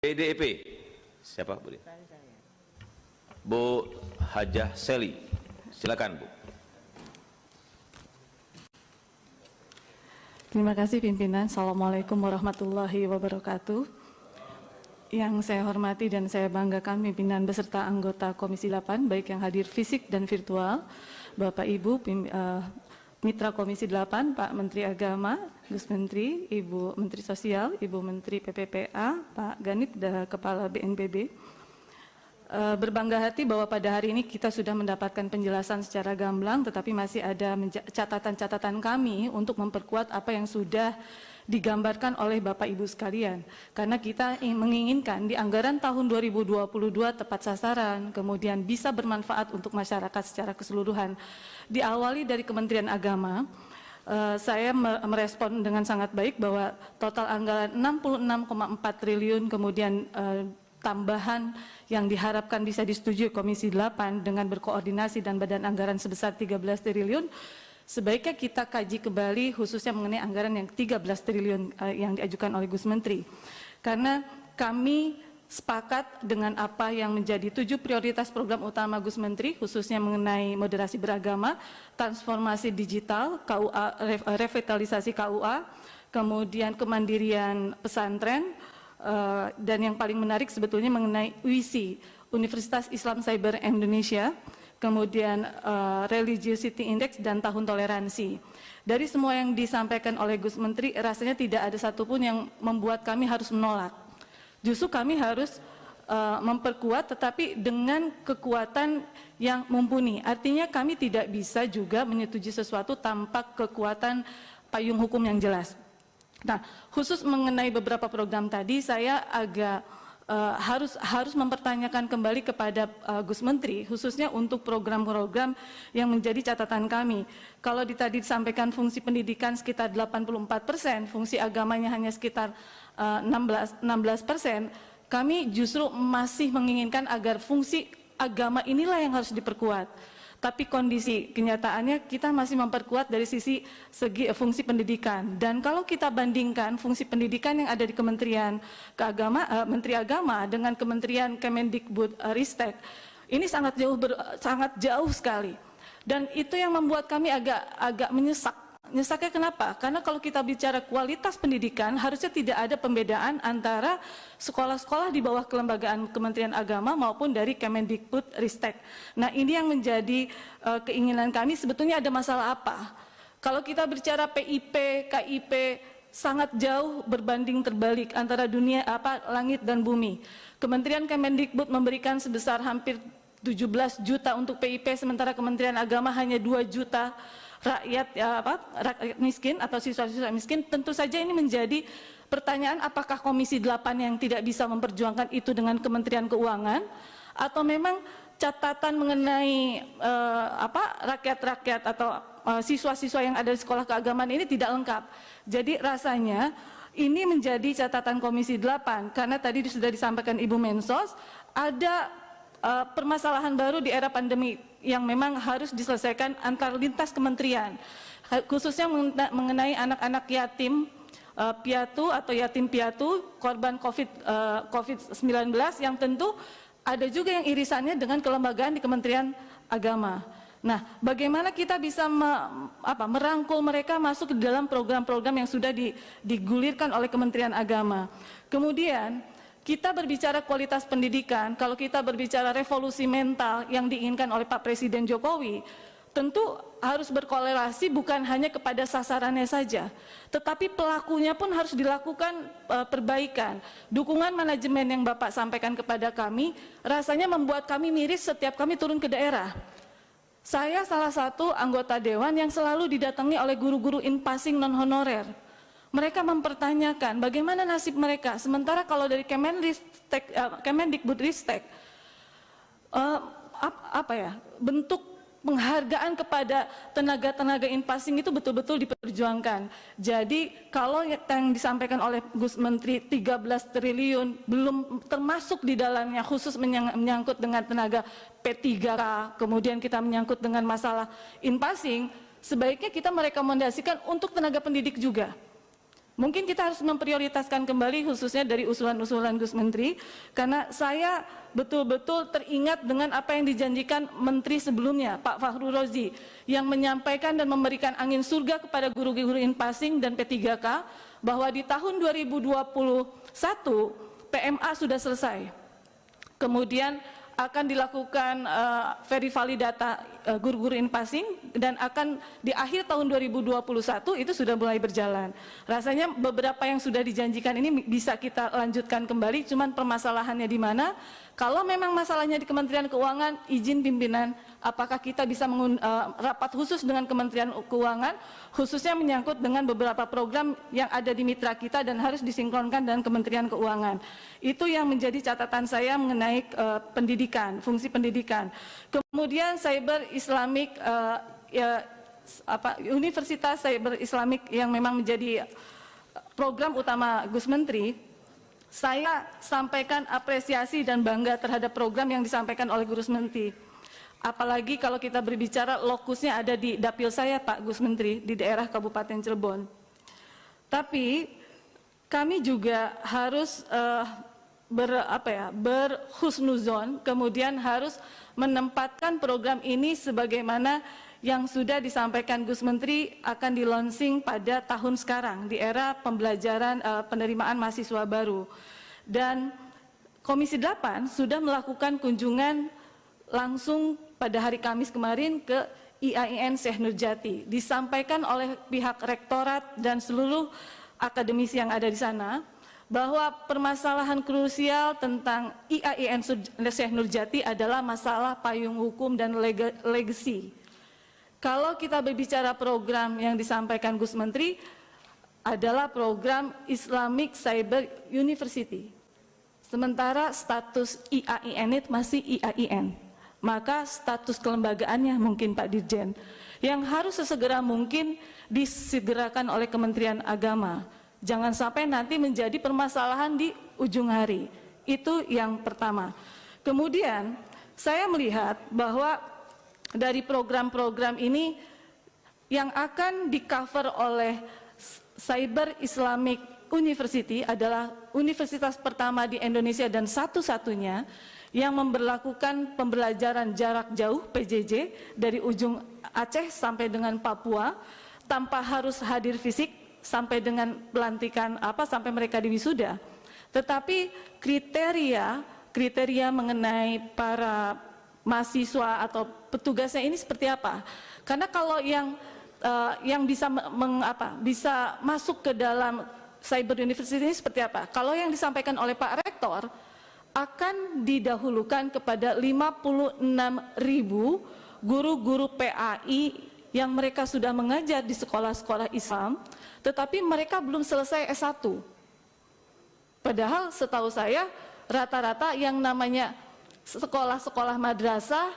PDIP. Siapa boleh? Bu Hajah Seli. Silakan, Bu. Terima kasih pimpinan. Assalamualaikum warahmatullahi wabarakatuh. Yang saya hormati dan saya banggakan pimpinan beserta anggota Komisi 8, baik yang hadir fisik dan virtual, Bapak Ibu Mitra Komisi 8, Pak Menteri Agama, Gus Menteri, Ibu Menteri Sosial, Ibu Menteri PPPA, Pak Ganip, Kepala BNPB. Berbangga hati bahwa pada hari ini kita sudah mendapatkan penjelasan secara gamblang, tetapi masih ada catatan-catatan kami untuk memperkuat apa yang sudah digambarkan oleh Bapak Ibu sekalian. Karena kita menginginkan di anggaran tahun 2022 tepat sasaran, kemudian bisa bermanfaat untuk masyarakat secara keseluruhan. Diawali dari Kementerian Agama, saya merespon dengan sangat baik bahwa total anggaran 66,4 triliun, kemudian tambahan yang diharapkan bisa disetujui Komisi 8 dengan berkoordinasi dan badan anggaran sebesar 13 triliun, sebaiknya kita kaji kembali khususnya mengenai anggaran yang 13 triliun yang diajukan oleh Gus Menteri. Karena kami sepakat dengan apa yang menjadi 7 prioritas program utama Gus Menteri, khususnya mengenai moderasi beragama, transformasi digital, KUA, revitalisasi KUA, kemudian kemandirian pesantren, dan yang paling menarik sebetulnya mengenai UISI, Universitas Islam Cyber Indonesia, kemudian Religiosity Index dan Tahun Toleransi. Dari semua yang disampaikan oleh Gus Menteri, rasanya tidak ada satupun yang membuat kami harus menolak. Justru kami harus memperkuat, tetapi dengan kekuatan yang mumpuni. Artinya kami tidak bisa juga menyetujui sesuatu tanpa kekuatan payung hukum yang jelas. Nah, khusus mengenai beberapa program tadi, saya agak harus mempertanyakan kembali kepada Gus Menteri, khususnya untuk program-program yang menjadi catatan kami. Kalau tadi disampaikan fungsi pendidikan sekitar 84%, fungsi agamanya hanya sekitar 16%, kami justru masih menginginkan agar fungsi agama inilah yang harus diperkuat. Tapi kondisi kenyataannya kita masih memperkuat dari segi fungsi pendidikan. Dan kalau kita bandingkan fungsi pendidikan yang ada di Kementerian Menteri Agama dengan Kementerian Kemendikbud Ristek, ini sangat jauh sekali. Dan itu yang membuat kami agak menyesak. Nyesaknya kenapa? Karena kalau kita bicara kualitas pendidikan, harusnya tidak ada pembedaan antara sekolah-sekolah di bawah kelembagaan Kementerian Agama maupun dari Kemendikbud Ristek. Nah, ini yang menjadi keinginan kami. Sebetulnya ada masalah apa? Kalau kita bicara PIP, KIP, sangat jauh berbanding terbalik antara langit dan bumi. Kementerian Kemendikbud memberikan sebesar hampir 17 juta untuk PIP, sementara Kementerian Agama hanya 2 juta. Rakyat miskin atau siswa-siswa miskin. Tentu saja ini menjadi pertanyaan, apakah Komisi 8 yang tidak bisa memperjuangkan itu dengan Kementerian Keuangan, atau memang catatan mengenai rakyat-rakyat atau siswa-siswa yang ada di sekolah keagamaan ini tidak lengkap. Jadi rasanya ini menjadi catatan Komisi 8, karena tadi sudah disampaikan Ibu Mensos, ada permasalahan baru di era pandemi yang memang harus diselesaikan antar lintas kementerian, khususnya mengenai anak-anak yatim piatu atau yatim piatu korban COVID-19 yang tentu ada juga yang irisannya dengan kelembagaan di Kementerian Agama. Nah, bagaimana kita bisa merangkul mereka masuk ke dalam program-program yang sudah digulirkan oleh Kementerian Agama. Kemudian kita berbicara kualitas pendidikan, kalau kita berbicara revolusi mental yang diinginkan oleh Pak Presiden Jokowi, tentu harus berkorelasi bukan hanya kepada sasarannya saja, tetapi pelakunya pun harus dilakukan perbaikan. Dukungan manajemen yang Bapak sampaikan kepada kami, rasanya membuat kami miris setiap kami turun ke daerah. Saya salah satu anggota dewan yang selalu didatangi oleh guru-guru in-passing non-honorer. Mereka mempertanyakan bagaimana nasib mereka, sementara kalau dari Kemendikbud Ristek bentuk penghargaan kepada tenaga-tenaga in-passing itu betul-betul diperjuangkan. Jadi kalau yang disampaikan oleh Gus Menteri 13 triliun belum termasuk di dalamnya khusus menyangkut dengan tenaga P3K, kemudian kita menyangkut dengan masalah in-passing, sebaiknya kita merekomendasikan untuk tenaga pendidik juga. Mungkin kita harus memprioritaskan kembali khususnya dari usulan-usulan Gus Menteri, karena saya betul-betul teringat dengan apa yang dijanjikan Menteri sebelumnya, Pak Fahru Rozi, yang menyampaikan dan memberikan angin surga kepada guru-guru Inpasing dan P3K, bahwa di tahun 2021 PMA sudah selesai. Kemudian akan dilakukan verifali data guru-guru Inpasing, dan akan di akhir tahun 2021 itu sudah mulai berjalan. Rasanya beberapa yang sudah dijanjikan ini bisa kita lanjutkan kembali, cuman permasalahannya di mana? Kalau memang masalahnya di Kementerian Keuangan, izin pimpinan, apakah kita bisa rapat khusus dengan Kementerian Keuangan, khususnya menyangkut dengan beberapa program yang ada di mitra kita dan harus disinkronkan dengan Kementerian Keuangan. Itu yang menjadi catatan saya mengenai pendidikan, fungsi pendidikan. Kemudian Cyber Islamic, Universitas Cyber Islamic yang memang menjadi program utama Gus Menteri. Saya sampaikan apresiasi dan bangga terhadap program yang disampaikan oleh Gus Menteri. Apalagi kalau kita berbicara lokusnya ada di dapil saya, Pak Gus Menteri, di daerah Kabupaten Cirebon. Tapi kami juga harus berhusnuzon, kemudian harus menempatkan program ini sebagaimana yang sudah disampaikan Gus Menteri akan di-launching pada tahun sekarang di era pembelajaran penerimaan mahasiswa baru. Dan Komisi 8 sudah melakukan kunjungan langsung pada hari Kamis kemarin ke IAIN Syekh Nurjati. Disampaikan oleh pihak rektorat dan seluruh akademisi yang ada di sana bahwa permasalahan krusial tentang IAIN Syekh Nurjati adalah masalah payung hukum dan legacy. Kalau kita berbicara program yang disampaikan Gus Menteri adalah program Islamic Cyber University. Sementara status IAIN itu masih IAIN. Maka status kelembagaannya mungkin Pak Dirjen yang harus sesegera mungkin disegerakan oleh Kementerian Agama. Jangan sampai nanti menjadi permasalahan di ujung hari. Itu yang pertama. Kemudian saya melihat bahwa dari program-program ini yang akan di-cover oleh Cyber Islamic University adalah universitas pertama di Indonesia dan satu-satunya yang memberlakukan pembelajaran jarak jauh PJJ dari ujung Aceh sampai dengan Papua tanpa harus hadir fisik sampai dengan pelantikan sampai mereka diwisuda. Tetapi kriteria mengenai para mahasiswa atau petugasnya ini seperti apa? Karena kalau yang bisa bisa masuk ke dalam Cyber University ini seperti apa? Kalau yang disampaikan oleh Pak Rektor akan didahulukan kepada 56.000 guru-guru PAI yang mereka sudah mengajar di sekolah-sekolah Islam, tetapi mereka belum selesai S1. Padahal setahu saya rata-rata yang namanya sekolah-sekolah madrasah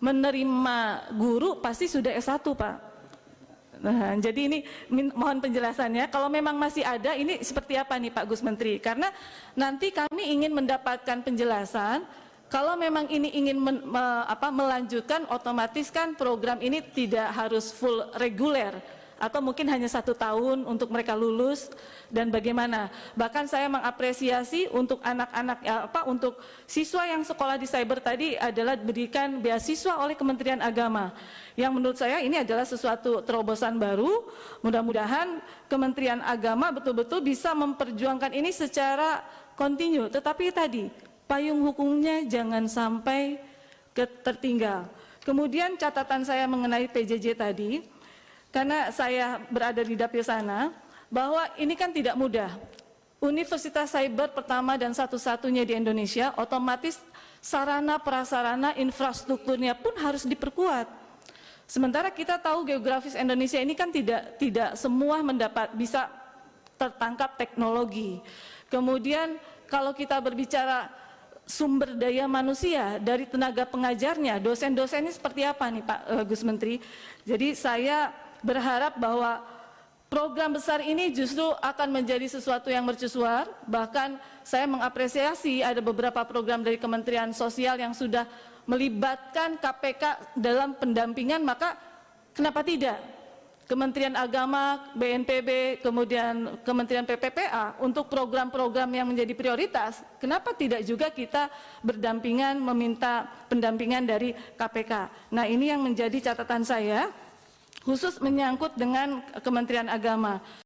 menerima guru pasti sudah S1, Pak. Nah, jadi ini mohon penjelasannya, kalau memang masih ada, ini seperti apa nih Pak Gus Menteri? Karena nanti kami ingin mendapatkan penjelasan, kalau memang ini ingin melanjutkan, otomatis kan program ini tidak harus full reguler, atau mungkin hanya 1 tahun untuk mereka lulus, dan bagaimana. Bahkan saya mengapresiasi untuk anak-anak, untuk siswa yang sekolah di cyber tadi adalah diberikan beasiswa oleh Kementerian Agama. Yang menurut saya ini adalah sesuatu terobosan baru, mudah-mudahan Kementerian Agama betul-betul bisa memperjuangkan ini secara kontinu. Tetapi tadi, payung hukumnya jangan sampai tertinggal. Kemudian catatan saya mengenai PJJ tadi, karena saya berada di dapil sana, bahwa ini kan tidak mudah. Universitas Cyber pertama dan satu-satunya di Indonesia, otomatis sarana prasarana infrastrukturnya pun harus diperkuat. Sementara kita tahu geografis Indonesia ini kan tidak semua bisa tertangkap teknologi. Kemudian kalau kita berbicara sumber daya manusia dari tenaga pengajarnya, dosen-dosen ini seperti apa nih Pak Gus Menteri? Jadi saya berharap bahwa program besar ini justru akan menjadi sesuatu yang mercusuar. Bahkan saya mengapresiasi ada beberapa program dari Kementerian Sosial yang sudah melibatkan KPK dalam pendampingan, maka kenapa tidak? Kementerian Agama, BNPB, kemudian Kementerian PPPA untuk program-program yang menjadi prioritas, kenapa tidak juga kita berdampingan meminta pendampingan dari KPK? Nah, ini yang menjadi catatan saya, khusus menyangkut dengan Kementerian Agama.